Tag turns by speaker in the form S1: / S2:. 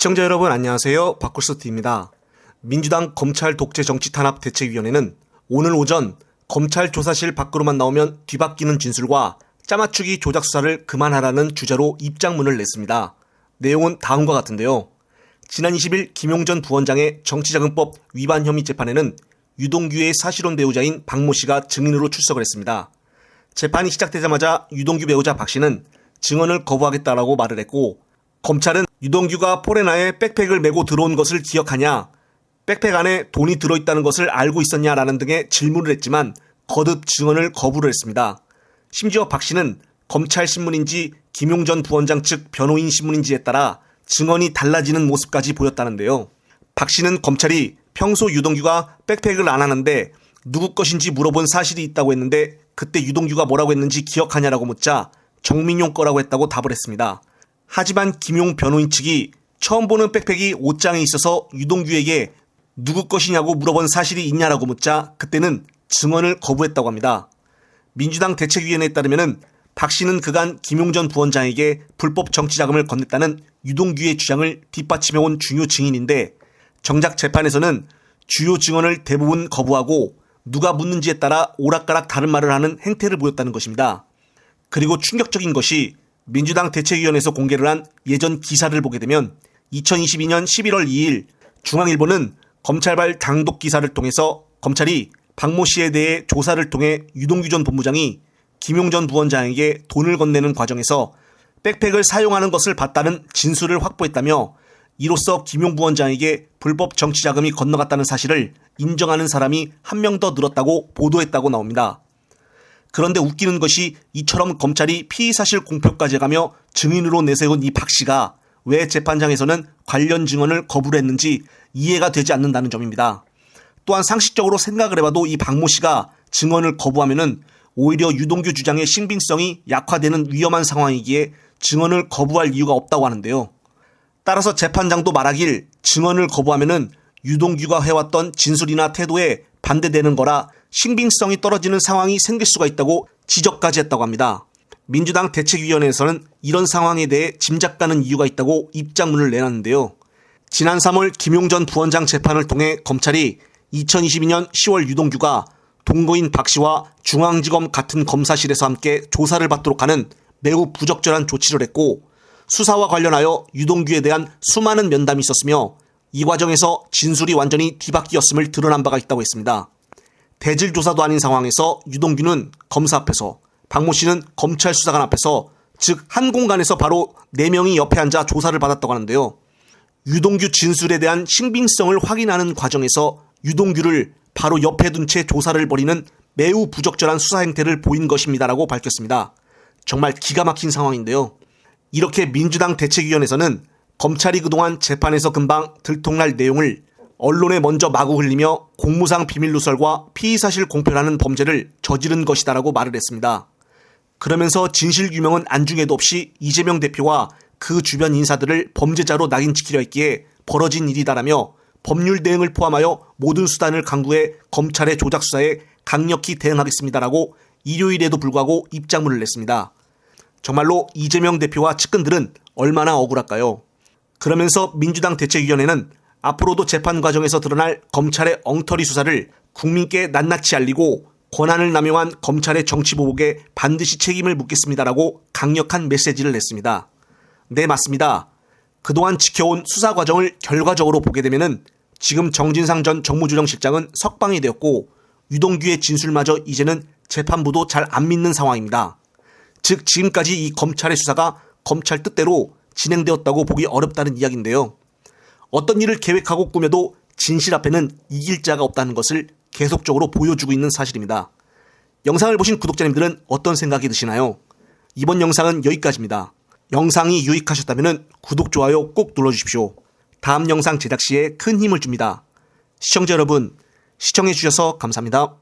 S1: 시청자 여러분 안녕하세요. 박kur스TV입니다. 민주당 검찰 독재 정치 탄압 대책위원회는 오늘 오전 검찰 조사실 밖으로만 나오면 뒤바뀌는 진술과 짜맞추기 조작 수사를 그만하라는 주제로 입장문을 냈습니다. 내용은 다음과 같은데요. 지난 20일 김용전 부원장의 정치자금법 위반 혐의 재판에는 유동규의 사실혼 배우자인 박모 씨가 증인으로 출석을 했습니다. 재판이 시작되자마자 유동규 배우자 박 씨는 증언을 거부하겠다라고 말을 했고, 검찰은 유동규가 포레나에 백팩을 메고 들어온 것을 기억하냐, 백팩 안에 돈이 들어있다는 것을 알고 있었냐라는 등의 질문을 했지만 거듭 증언을 거부를 했습니다. 심지어 박 씨는 검찰 신문인지 김용전 부원장 측 변호인 신문인지에 따라 증언이 달라지는 모습까지 보였다는데요. 박 씨는 검찰이 평소 유동규가 백팩을 안 하는데 누구 것인지 물어본 사실이 있다고 했는데 그때 유동규가 뭐라고 했는지 기억하냐라고 묻자 정민용 거라고 했다고 답을 했습니다. 하지만 김용 변호인 측이 처음 보는 백팩이 옷장에 있어서 유동규에게 누구 것이냐고 물어본 사실이 있냐라고 묻자 그때는 증언을 거부했다고 합니다. 민주당 대책위원회에 따르면 박 씨는 그간 김용전 부원장에게 불법 정치자금을 건넸다는 유동규의 주장을 뒷받침해온 중요 증인인데, 정작 재판에서는 주요 증언을 대부분 거부하고 누가 묻는지에 따라 오락가락 다른 말을 하는 행태를 보였다는 것입니다. 그리고 충격적인 것이 민주당 대책위원회에서 공개를 한 예전 기사를 보게 되면 2022년 11월 2일 중앙일보는 검찰발 당독 기사를 통해서 검찰이 박모 씨에 대해 조사를 통해 유동규 전 본부장이 김용전 부원장에게 돈을 건네는 과정에서 백팩을 사용하는 것을 봤다는 진술을 확보했다며, 이로써 김용 부원장에게 불법 정치자금이 건너갔다는 사실을 인정하는 사람이 한 명 더 늘었다고 보도했다고 나옵니다. 그런데 웃기는 것이 이처럼 검찰이 피의사실 공표까지 해가며 증인으로 내세운 이 박 씨가 왜 재판장에서는 관련 증언을 거부를 했는지 이해가 되지 않는다는 점입니다. 또한 상식적으로 생각을 해봐도 이 박모 씨가 증언을 거부하면은 오히려 유동규 주장의 신빙성이 약화되는 위험한 상황이기에 증언을 거부할 이유가 없다고 하는데요. 따라서 재판장도 말하길 증언을 거부하면은 유동규가 해왔던 진술이나 태도에 반대되는 거라 신빙성이 떨어지는 상황이 생길 수가 있다고 지적까지 했다고 합니다. 민주당 대책위원회에서는 이런 상황에 대해 짐작가는 이유가 있다고 입장문을 내놨는데요. 지난 3월 김용전 부원장 재판을 통해 검찰이 2022년 10월 유동규가 동거인 박 씨와 중앙지검 같은 검사실에서 함께 조사를 받도록 하는 매우 부적절한 조치를 했고, 수사와 관련하여 유동규에 대한 수많은 면담이 있었으며 이 과정에서 진술이 완전히 뒤바뀌었음을 드러난 바가 있다고 했습니다. 대질 조사도 아닌 상황에서 유동규는 검사 앞에서, 박모 씨는 검찰 수사관 앞에서, 즉 한 공간에서 바로 4명이 옆에 앉아 조사를 받았다고 하는데요. 유동규 진술에 대한 신빙성을 확인하는 과정에서 유동규를 바로 옆에 둔 채 조사를 벌이는 매우 부적절한 수사 행태를 보인 것입니다라고 밝혔습니다. 정말 기가 막힌 상황인데요. 이렇게 민주당 대책위원회에서는 검찰이 그동안 재판에서 금방 들통날 내용을 언론에 먼저 마구 흘리며 공무상 비밀 누설과 피의사실 공표라는 범죄를 저지른 것이다라고 말을 했습니다. 그러면서 진실 규명은 안중에도 없이 이재명 대표와 그 주변 인사들을 범죄자로 낙인지키려 했기에 벌어진 일이다라며 법률 대응을 포함하여 모든 수단을 강구해 검찰의 조작 수사에 강력히 대응하겠습니다라고 일요일에도 불구하고 입장문을 냈습니다. 정말로 이재명 대표와 측근들은 얼마나 억울할까요? 그러면서 민주당 대책위원회는 앞으로도 재판 과정에서 드러날 검찰의 엉터리 수사를 국민께 낱낱이 알리고 권한을 남용한 검찰의 정치보복에 반드시 책임을 묻겠습니다라고 강력한 메시지를 냈습니다. 네, 맞습니다. 그동안 지켜온 수사 과정을 결과적으로 보게 되면은 지금 정진상 전 정무조정실장은 석방이 되었고 유동규의 진술마저 이제는 재판부도 잘 안 믿는 상황입니다. 즉 지금까지 이 검찰의 수사가 검찰 뜻대로 진행되었다고 보기 어렵다는 이야기인데요. 어떤 일을 계획하고 꾸며도 진실 앞에는 이길 자가 없다는 것을 계속적으로 보여주고 있는 사실입니다. 영상을 보신 구독자님들은 어떤 생각이 드시나요? 이번 영상은 여기까지입니다. 영상이 유익하셨다면 구독, 좋아요 꼭 눌러주십시오. 다음 영상 제작 시에 큰 힘을 줍니다. 시청자 여러분, 시청해주셔서 감사합니다.